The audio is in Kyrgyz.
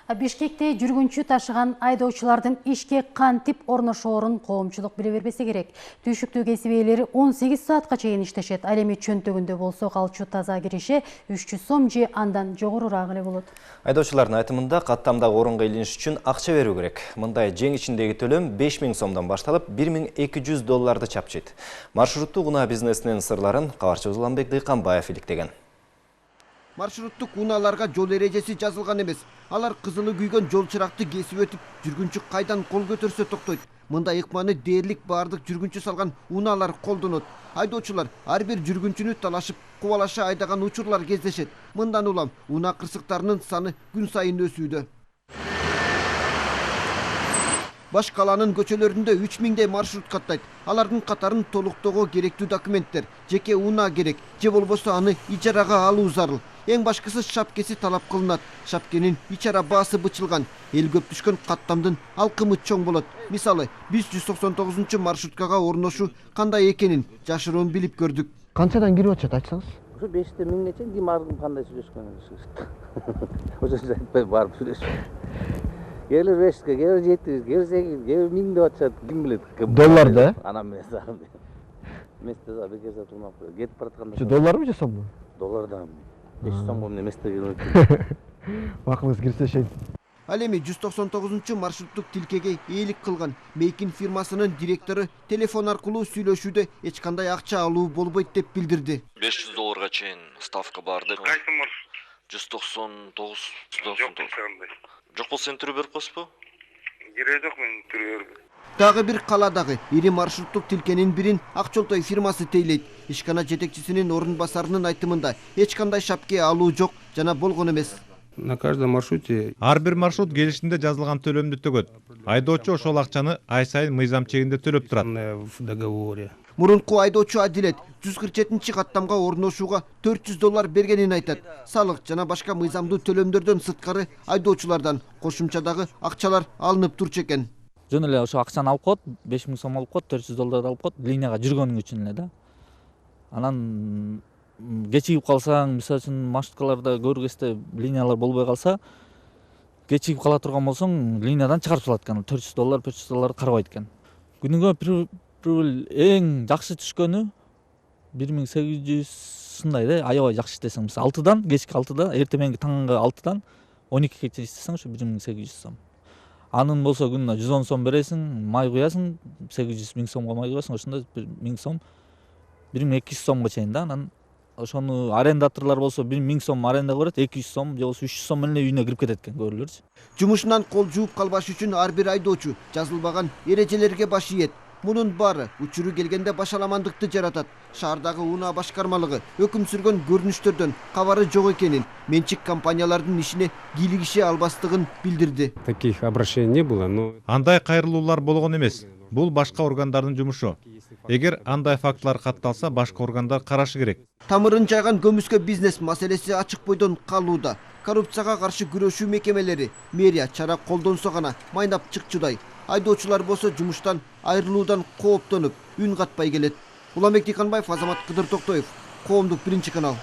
Бишкекте жүргүнчү ташыган айдоочулардын ишке кантип орношоорун коомчулук биле бербесе керек. Түйшүктүү кесип ээлери 18 саатка чейин иштешет. Ал эми чөнтөгүндө болсо калчу таза киреше 300 сом же андан жогорураак эле болот. Айдоочулардын айтымында каттамдагы орунга илиниш үчүн акча берүү керек. Мындай жең ичиндеги төлөм 5000 сомдон башталып 1200 долларды чапчыйт. Маршруттук унаа бизнесинин сырларын кабарчы Уланбек Дыйканбаев иликтеген. Маршруттук унааларга жол эрежеси жазылган эмес. Алар кызылы күйгөн жол чыракты кесип өтүп, жүргүнчү кайдан кол көтөрсө токтойт. Мындай ыкманы дээрлик баардык жүргүнчү салган унаалар колдонот. Айдоочулар ар бир жүргүнчүнү талашып, кубалаша айдаган учурлар кездешет. Мындан улам унаа кырсыктарынын саны күн сайын өсүүдө. Баш каланын көчөлөрүндө 3000дей маршрут каттайт. Алардын катарын толуктоого керектүү документтер, жеке унаа керек, же болбосо аны ижарага алуу зарыл. Эң башкысы шапкеси талап кылынат. Шапкенин ичара баасы бычылган. Эл көп түшкөн каттамдын алкымы чоң болот. Мисалы, биз 199 маршруткага орношу кандай экенин жашыруун билип көрдүк. Канчадан кирип атышат айтсаңыз? Ошо 5000 чейин ким ардын кандай сүйлөшкөнүн. Ошо айтпай барып сүйлөшүп. Келер 5, келер 7, келер 8, келер 1000 деп атышат, ким билет. Долларда? Анан мен сагым. Месте за бекер сатылмап, кетип баратканда. Şu долларбы же сомбу? Доллардан. 500 сом эмне месте келет. Бакыңыз кирсе шейт. Ал эми 199 маршруттук тилкеге ээлик кылган Мейкин фирмасынын директору телефон аркылуу сүйлөшүүдө эч кандай акча алуу болбойт деп билдирди. 500 долларга чейин ставка барды. Кайсы маршрут? 199. Жок болсо сен түрү берип коесузбу? Кереги жок, мен түрү бербейм. Дагы бир каладагы ири маршруттук тилкенин бирин Акчолтой фирмасы тейлейт. Ишкана жетекчисинин орун басарынын айтымында эч кандай шапке алуу жок жана болгон эмес. На каждом маршруте ар бир маршрут келишинде жазылган төлөмдү төгөт. Айдоочу ошол акчаны ай сайын мыйзам чегинде төлөп турат. в договоре. Мурунку айдоочу Адилет 147 каттамга орношууга 400 доллар бергенин айтат. Салык жана башка мыйзамдуу төлөмдөрдөн сырткары айдоочулардан кошумчадагы акчалар алынып турчу экен. Жөн эле ошо акчаны алып коет, 5000 сом алып коет, 400 доллар алып коет, линияга жүргөнүң үчүн эле да. Анан кечигип калсаң, мисалы үчүн маршруткаларда көргөстө линиялар болбой калса, кечигип кала турган болсоң, линиядан чыгарып салат экен. 400 доллар, 500 доллар карабайт экен. Күнүгө эң жакшы түшкөнү 1800 сындай да, аябай жакшы иштесең, мисалы 6дан, кечки 6да, эртеменги таңгы 6дан 12ге чейин иштесең, ошо 1800 сом. Анын болсо күнүнө 110 сом бересиң, май куясың, 800 сомго май куясың, ошондо 1000 сом 1200 сомго чейин да. Анан ошону арендаторлор болсо 1000 сом аренда көрөт, 200 сом же болбосо 300 сом менен үйүнө кирип кетет экен көрүлөрчү. Жумушунан кол жууп калбаш үчүн ар бир айдоочу жазылбаган эрежелерге баш ийет. Мунун баары учуру келгенде башаламандыкты жаратат. Шаардагы унаа башкармалыгы өкүм сүргөн көрүнүштөрдөн кабары жок экенин, менчик компаниялардын ишине кийлигише албастыгын билдирди. Таких обращений не было, но Андай кайрылуулар болгон эмес. Бул башка органдардын жумушу. Эгер андай фактылар катталса, башка органдар карашы керек. Тамырын жайган көмүскө бизнес маселеси ачык бойдон калууда. Коррупцияга каршы күрөшүү мекемелери мэрия чара колдонсо гана майнап чыкчудай. Айдоочулар болсо жумуштан айрылуудан кооптонуп, үн катпай келет. Уланбек Дыйканбаев, Азамат Кыдыр Токтоев, Коомдук 1 канал.